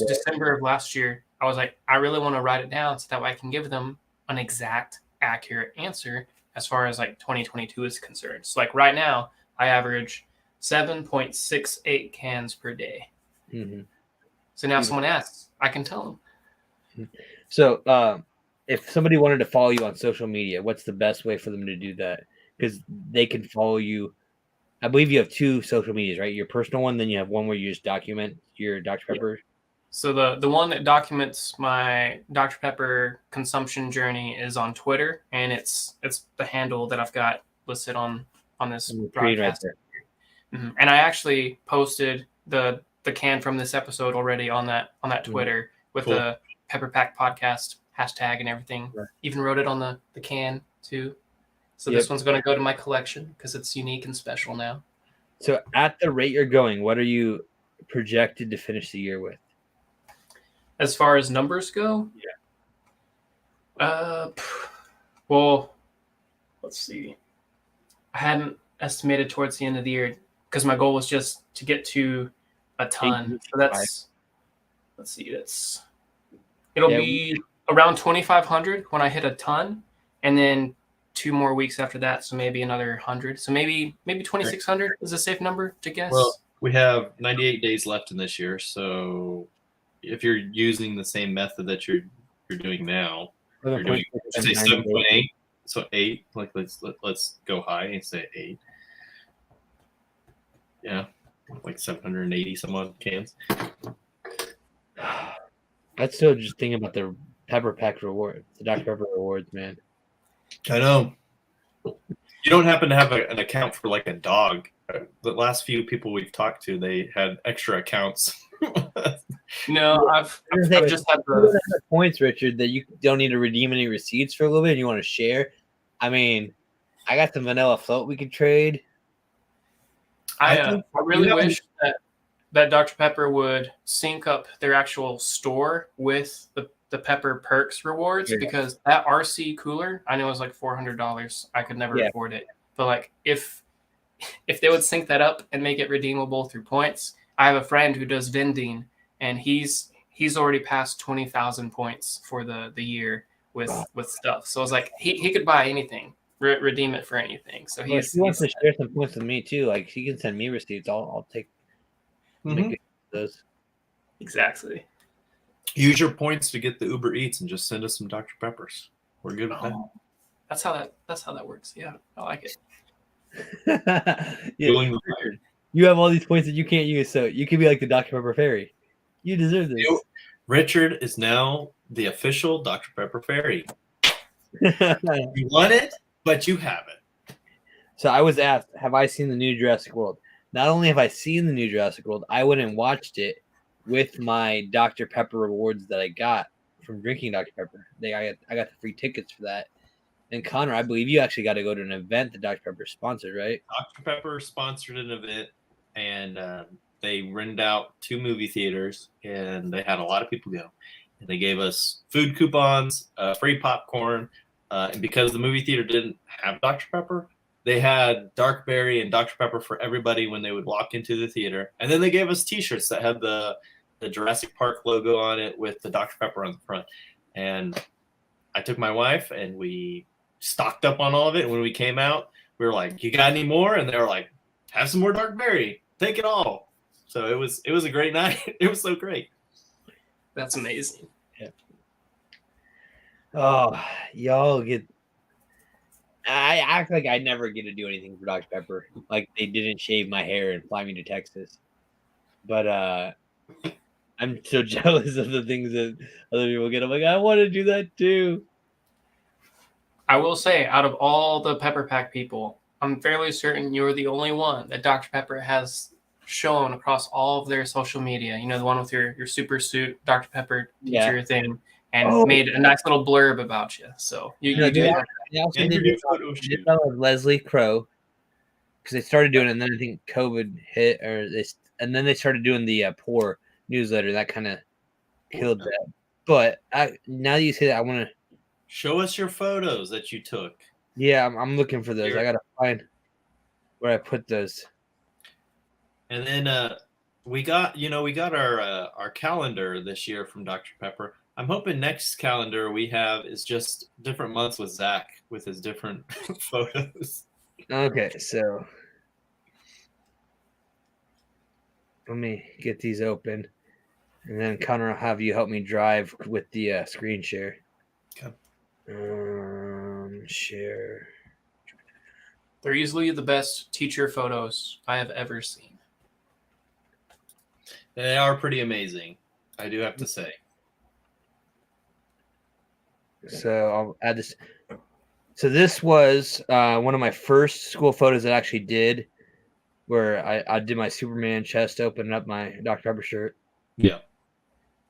December of last year, I was like, I really want to write it down so that way I can give them an exact, accurate answer as far as like 2022 is concerned. So like right now, I average 7.68 cans per day. Mm-hmm. So now if someone asks, I can tell them. So if somebody wanted to follow you on social media, what's the best way for them to do that? Because they can follow you. I believe you have 2 social medias, right? Your personal one, then you have one where you just document your Dr. Pepper. So the one that documents my Dr. Pepper consumption journey is on Twitter, and it's the handle that I've got listed on this broadcast. Right there. And I actually posted the can from this episode already on that Twitter with the Pepper Pack podcast hashtag and everything. Right. Even wrote it on the can too. So this one's going to go to my collection because it's unique and special now. So at the rate you're going, what are you projected to finish the year with? As far as numbers go? Yeah. Well, let's see. I hadn't estimated towards the end of the year because my goal was just to get to a ton. So let's see. It'll be around 2,500 when I hit a ton, and then 2 more weeks after that, so maybe another 100. So maybe 2,600 is a safe number to guess. Well, we have 98 days left in this year, so if you're using the same method that you're doing now, you're doing say 7.8, so 8. Like let's go high and say 8. Yeah, like 780 some odd cans. That's still just thinking about the Pepper Pack reward, the Dr. Pepper rewards, man. I know. You don't happen to have an account for like a dog. The last few people we've talked to, they had extra accounts. No, I've just had the points, Richard, that you don't need to redeem any receipts for a little bit and you want to share. I mean, I got some vanilla float we could trade. I really wish that Dr. Pepper would sync up their actual store with the Pepper Perks rewards, because that RC cooler I know is like $400. I could never afford it. But like if they would sync that up and make it redeemable through points. I have a friend who does vending, and he's already passed 20,000 points for the year with stuff. So I was like, he could buy anything, redeem it for anything. So he wants to share some points with me too. Like he can send me receipts. I'll take those. Exactly. Use your points to get the Uber Eats and just send us some Dr. Peppers. We're good with that. That's how that works. Yeah, I like it. You have all these points that you can't use, so you can be like the Dr. Pepper fairy. You deserve this. Richard is now the official Dr. Pepper fairy. You want it, but you haven't. So I was asked, have I seen the new Jurassic World? Not only have I seen the new Jurassic World, I went and watched it with my Dr. Pepper rewards that I got from drinking Dr. Pepper. I got the free tickets for that. And Konnor, I believe you actually got to go to an event that Dr. Pepper sponsored, right? Dr. Pepper sponsored an event, and they rented out 2 movie theaters, and they had a lot of people go. And they gave us food coupons, free popcorn, and because the movie theater didn't have Dr. Pepper, they had Dark Berry and Dr. Pepper for everybody when they would walk into the theater. And then they gave us T-shirts that had the Jurassic Park logo on it with the Dr. Pepper on the front. And I took my wife, and we stocked up on all of it. And when we came out, we were like, "You got any more?" And they were like, "Have some more Dark Berry. Take it all." So it was a great night. It was so great. That's amazing. Yeah. Oh, y'all get. I act like I never get to do anything for Dr. Pepper. Like they didn't shave my hair and fly me to Texas. But I'm so jealous of the things that other people get. I'm like, I want to do that too. I will say, out of all the Pepper Pack people, I'm fairly certain you're the only one that Dr. Pepper has shown across all of their social media. You know, the one with your super suit, Dr. Pepper teacher thing, and made a nice little blurb about you. So you did. They also did with Leslie Crow, because they started doing it, and then I think COVID hit, and then they started doing the poor newsletter. That kind of killed that. But now that you say that, I want to show us your photos that you took. Yeah, I'm looking for those. I gotta find where I put those. And then we got our calendar this year from Dr. Pepper. I'm hoping next calendar we have is just different months with Zach with his different photos. Okay, so let me get these open, and then Konnor will have you help me drive with the screen share. Okay. Share. They're easily the best teacher photos I have ever seen. They are pretty amazing. I do have to say. So I'll add this. So this was one of my first school photos that I actually did, where I did my Superman chest, opening up my Dr. Pepper shirt. Yeah.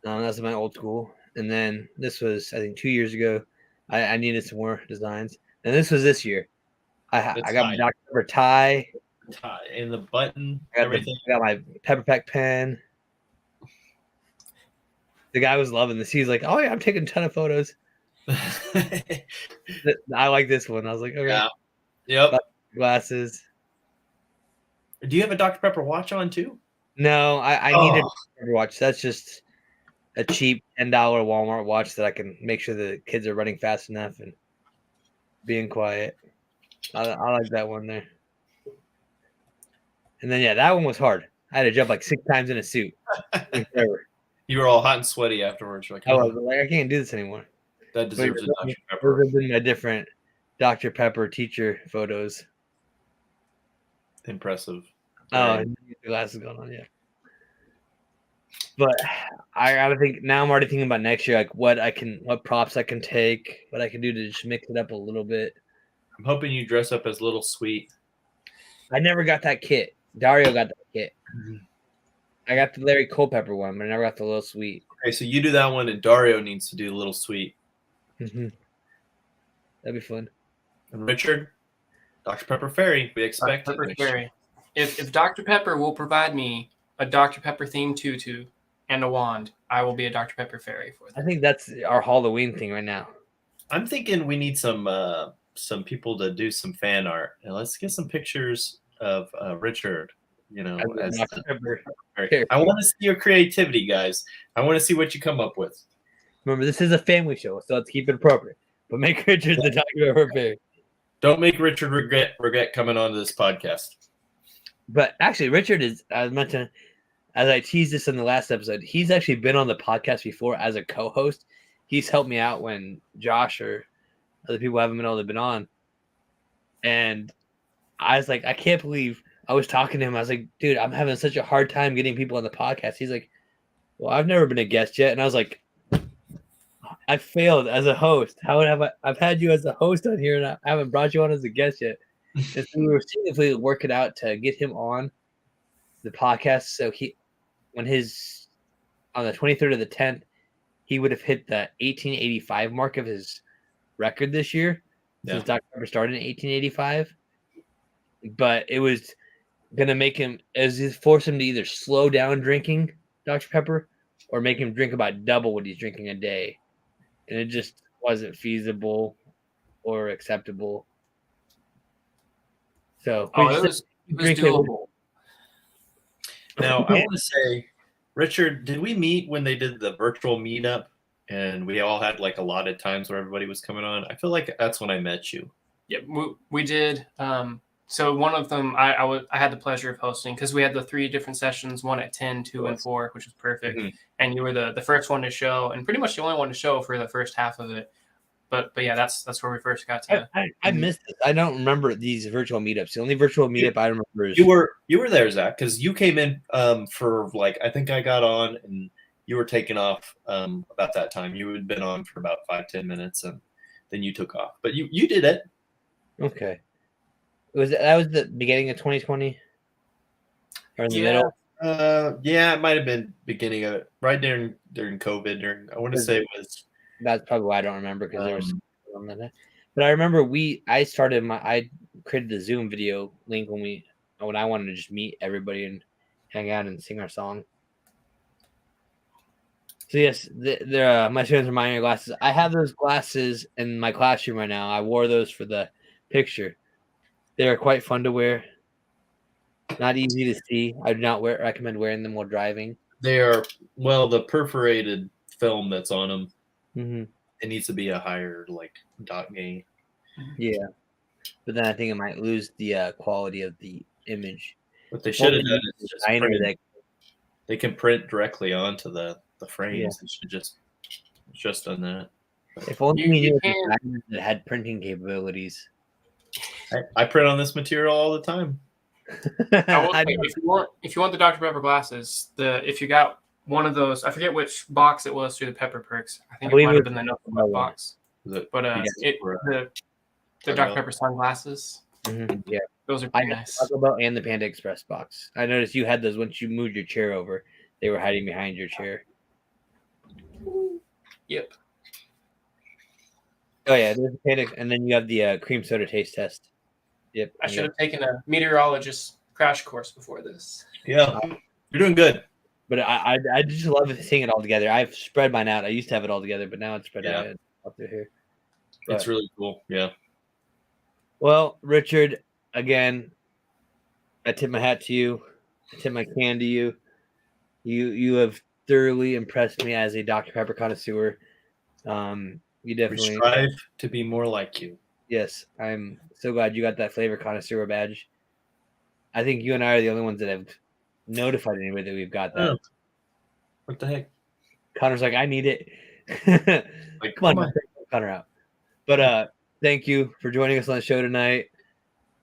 That's my old school. And then this was, I think, 2 years ago. I needed some more designs. And this was this year. I got my Dr. Pepper tie. And the button, I everything. I got my Pepper Pack pen. The guy was loving this. He's like, "Oh yeah, I'm taking a ton of photos." I like this one. I was like, "Okay." Yeah. Yep. Glasses. Do you have a Dr. Pepper watch on too? No, I needed a watch. That's just a cheap $10 Walmart watch that I can make sure the kids are running fast enough and being quiet. I like that one there. And then that one was hard. I had to jump like 6 times in a suit. You were all hot and sweaty afterwards. You're like, I was like, I can't do this anymore. That deserves a Dr. Pepper. Those have been my different Dr. Pepper teacher photos. Impressive. Oh, the glasses going on, yeah. But I gotta think now. I'm already thinking about next year, like what props I can take, what I can do to just mix it up a little bit. I'm hoping you dress up as Little Sweet. I never got that kit. Dario got that kit. I got the Larry Culpepper one, but I never got the Little Sweet. Okay, so you do that one, and Dario needs to do Little Sweet. Mm-hmm. That'd be fun. And Richard, Dr. Pepper Fairy, we expect Dr. Pepper it. Fairy. If Dr. Pepper will provide me a Dr. Pepper themed tutu and a wand, I will be a Dr. Pepper Fairy for them. I think that's our Halloween thing right now. I'm thinking we need some people to do some fan art. And let's get some pictures of Richard. As Dr. Pepper. I want to see your creativity, guys. I want to see what you come up with. Remember, this is a family show, so let's keep it appropriate. But make Richard the Dr. Pepper Fairy. Don't make Richard regret coming onto this podcast. But actually, Richard is, as mentioned, as I teased this in the last episode, he's actually been on the podcast before as a co-host. He's helped me out when Josh or other people haven't been able to been on. And I was like, I can't believe I was talking to him. I was like, dude, I'm having such a hard time getting people on the podcast. He's like, well, I've never been a guest yet. And I was like, I failed as a host. How would I've had you as a host on here and I haven't brought you on as a guest yet. And so we were seeing if we would work it out to get him on the podcast. So on the 23rd of the 10th, he would have hit the 1885 mark of his record this year. Since Dr. Pepper started in 1885. But it was going to make him, force him to either slow down drinking Dr. Pepper or make him drink about double what he's drinking a day. And it just wasn't feasible or acceptable. So it was doable. Now, I want to say, Richard, did we meet when they did the virtual meetup and we all had like allotted times where everybody was coming on? I feel like that's when I met you. Yeah, we did. So one of them I had the pleasure of hosting because we had the 3 different sessions, one at 10, 2, and 4, which was perfect. Mm-hmm. And you were the first one to show, and pretty much the only one to show for the first half of it. But yeah, that's where we first got to. I missed it. I don't remember these virtual meetups. The only virtual meetup I remember is you were there, Zach, because you came in for like I think I got on and you were taking off about that time. You had been on for about 5-10 minutes and then you took off. But you did it. Okay. That was the beginning of 2020? Or in the middle? Yeah, it might have been beginning of it. Right during COVID. I want to say it was. That's probably why I don't remember because there was on that. But I remember I created the Zoom video link when I wanted to just meet everybody and hang out and sing our song. So yes, my students are buying your glasses. I have those glasses in my classroom right now. I wore those for the picture. They are quite fun to wear. Not easy to see. I do not recommend wearing them while driving. They are the perforated film that's on them. Mm-hmm. It needs to be a higher dot gain. Yeah, but then I think it might lose the quality of the image. What they should have done is just they can print directly onto the frames. Yeah. They should just done that. But if only we knew that had printing capabilities. I print on this material all the time. If you want the Dr. Pepper glasses, if you got one of those. I forget which box it was through the Pepper Perks. I think I it believe might it have was been the the notebook one. box. The But the Dr. Pepper sunglasses. Yeah, Those are I pretty got nice. the Taco Bell and the Panda Express box. I noticed you had those once you moved your chair over. They were hiding behind your chair. Yep. Oh yeah, there's the Panda, and then you have the cream soda taste test. Yep. I should have taken a meteorologist crash course before this. Yeah, you're doing good. But I just love seeing it all together. I've spread mine out. I used to have it all together, but now it's spread out through here. It's But, really cool. Yeah. well, Richard, again, I tip my hat to you. I tip my can to you. You have thoroughly impressed me as a Dr. Pepper connoisseur. You We definitely strive to be more like you. yes. I'm so glad you got that flavor connoisseur badge. I think you and I are the only ones that have notified anybody that we've got that. Oh, what the heck? Connor's like, I need it. Like, Come on, Connor out. But thank you for joining us on the show tonight.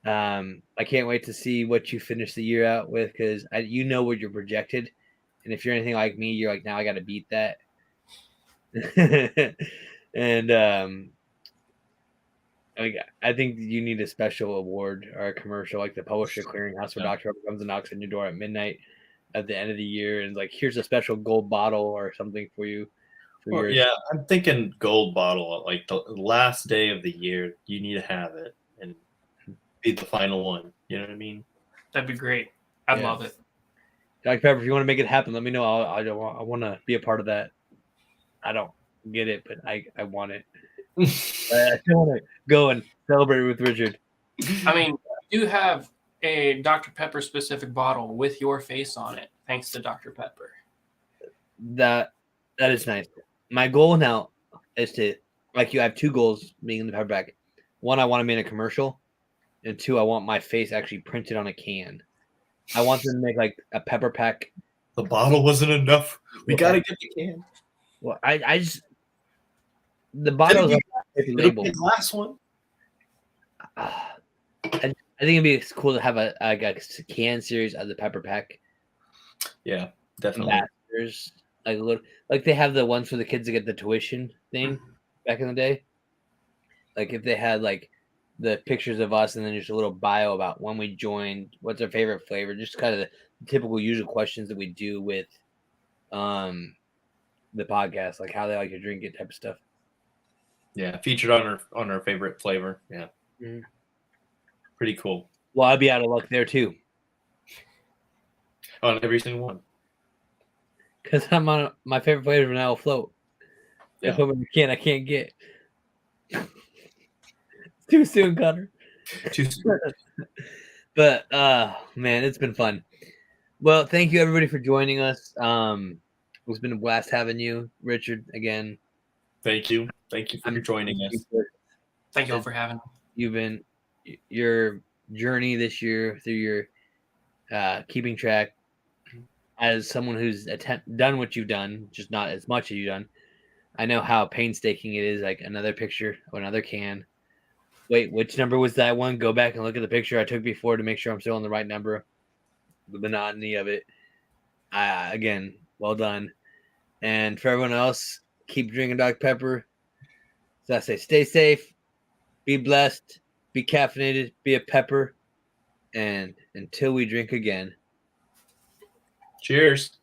I can't wait to see what you finish the year out with because you know what you're projected, and if you're anything like me, you're like, now I got to beat that. And I think you need a special award or a commercial like the Publisher Clearinghouse where Dr. Pepper comes and knocks on your door at midnight at the end of the year and like, here's a special gold bottle or something for you. Well, yeah, I'm thinking gold bottle. Like the last day of the year, you need to have it and be the final one. You know what I mean? That'd be great. I'd love it. Dr. Pepper, if you want to make it happen, let me know. I want to be a part of that. I don't get it, but I want it. I still want to go and celebrate with Richard. I mean, you do have a Dr. Pepper specific bottle with your face on it, thanks to Dr. Pepper. That is nice. My goal now is to, like you, I have two goals being in the paperback. One, I want to be in a commercial, and two, I want my face actually printed on a can. I want them to make like a pepper pack. The bottle wasn't enough. We got to get the can. Well, I just the bottle is like label. The last one. I think it'd be cool to have a can series of the pepper pack. Yeah, definitely. Ambassadors, like they have the ones for the kids to get the tuition thing back in the day. Like if they had like the pictures of us and then just a little bio about when we joined, what's our favorite flavor, just kind of the typical usual questions that we do with the podcast, like how they like to drink it type of stuff. Yeah, featured on our favorite flavor. Yeah. Mm-hmm. Pretty cool. Well, I'd be out of luck there too. On every single one. Because I'm on my favorite flavor now will float. Yeah. If I'm in the can, I can't get. Too soon, Connor. Too soon. But man, it's been fun. Well, thank you everybody for joining us. It's been a blast having you, Richard, again. Thank you. Thank you for joining us. Thank you all for having me. You've been your journey this year through your keeping track as someone who's done what you've done, just not as much as you've done. I know how painstaking it is, like another picture or another can. Wait, which number was that one? Go back and look at the picture I took before to make sure I'm still on the right number. The monotony of it. Again, well done. And for everyone else, keep drinking Dr. Pepper. So I say stay safe, be blessed, be caffeinated, be a pepper, and until we drink again. Cheers.